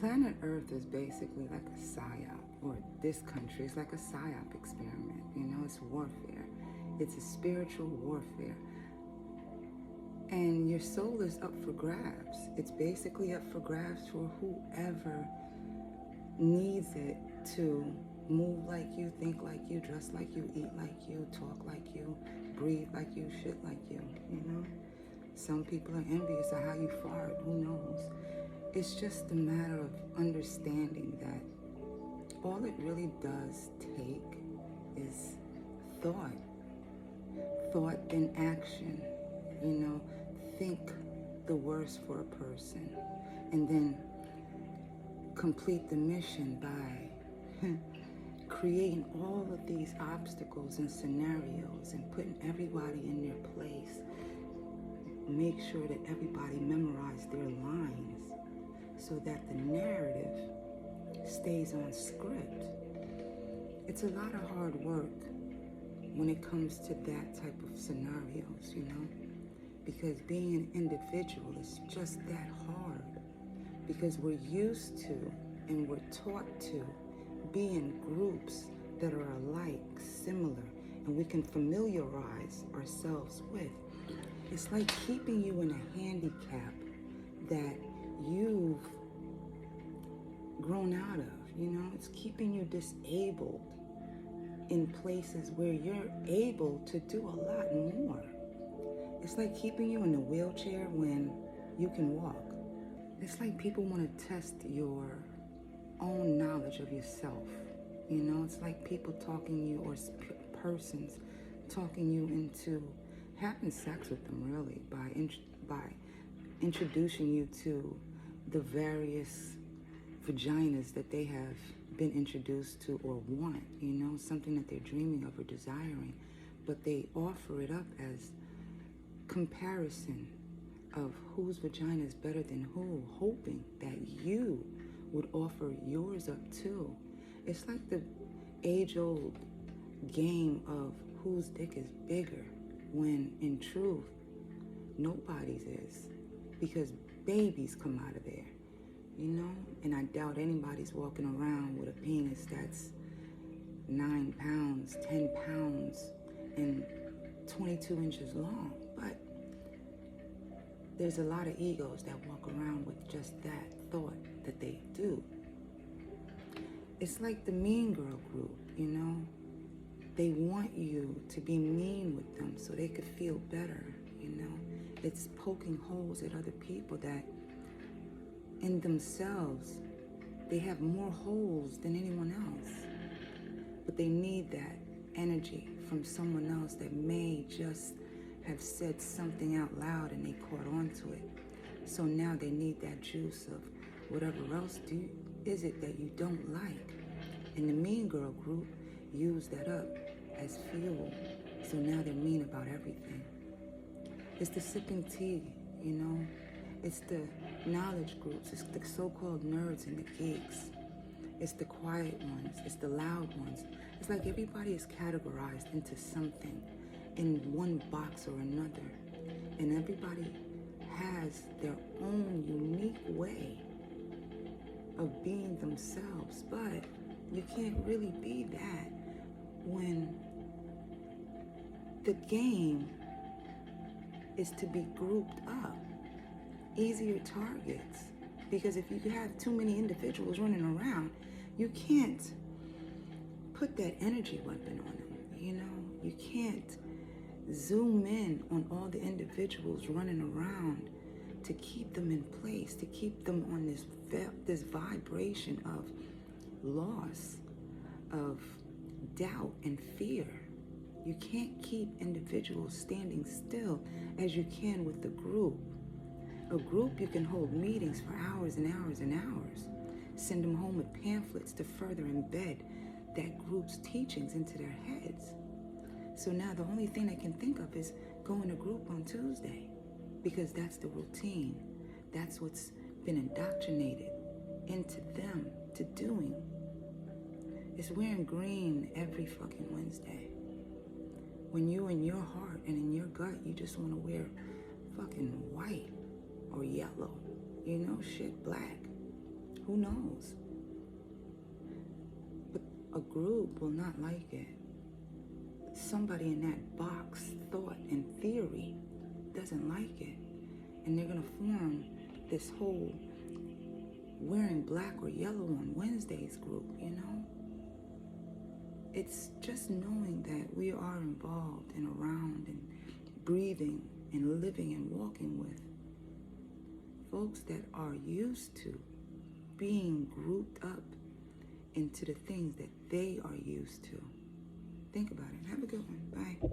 Planet Earth is basically like a psyop, or this country is like a psyop experiment. You know, it's warfare. It's a spiritual warfare. And your soul is up for grabs. It's basically up for grabs for whoever needs it to move like you, think like you, dress like you, eat like you, talk like you, breathe like you, shit like you, you know? Some people are envious of how you fart, who knows? It's just a matter of understanding that all it really does take is thought. Thought then action, you know? Think the worst for a person and then complete the mission by creating all of these obstacles and scenarios and putting everybody in their place. Make sure that everybody memorize their lines so that the narrative stays on script. It's a lot of hard work when it comes to that type of scenarios, you know, because being an individual is just that hard, because we're used to and we're taught to be in groups that are alike, similar, and we can familiarize ourselves with. It's like keeping you in a handicap that you've grown out of, you know? It's keeping you disabled in places where you're able to do a lot more. It's like keeping you in a wheelchair when you can walk. It's like people want to test your own knowledge of yourself. You know, it's like people talking you, or persons talking you into having sex with them, really, by introducing you to the various vaginas that they have been introduced to or want, you know, something that they're dreaming of or desiring, but they offer it up as comparison of whose vagina is better than who, hoping that you would offer yours up too. It's like the age-old game of whose dick is bigger, when in truth, nobody's is, because babies come out of there, you know? And I doubt anybody's walking around with a penis that's 9 pounds, 10 pounds, and 22 inches long. But there's a lot of egos that walk around with just that thought that they do. It's like the mean girl group, you know? They want you to be mean with them so they could feel better, you know? It's poking holes at other people that in themselves, they have more holes than anyone else. But they need that energy from someone else that may just have said something out loud and they caught on to it. So now they need that juice of whatever else is it that you don't like. And the mean girl group use that up as fuel. So now they're mean about everything. It's the sipping tea, you know? It's the knowledge groups. It's the so-called nerds and the geeks. It's the quiet ones. It's the loud ones. It's like everybody is categorized into something in one box or another. And everybody has their own unique way of being themselves. But you can't really be that when the game is to be grouped up. Easier targets. Because if you have too many individuals running around, you can't put that energy weapon on them, you know? You can't zoom in on all the individuals running around to keep them in place, to keep them on this vibration of loss, of doubt and fear. You can't keep individuals standing still as you can with the group. A group, you can hold meetings for hours and hours and hours. Send them home with pamphlets to further embed that group's teachings into their heads. So now the only thing they can think of is going to group on Tuesday, because that's the routine. That's what's been indoctrinated into them to doing. It's wearing green every fucking Wednesday. When you in your heart and in your gut, you just want to wear fucking white or yellow, you know, shit, black. Who knows? But a group will not like it. Somebody in that box, thought and theory, doesn't like it. And they're going to form this whole wearing black or yellow on Wednesdays group, you know? It's just knowing that we are involved and around and breathing and living and walking with folks that are used to being grouped up into the things that they are used to. Think about it. Have a good one. Bye.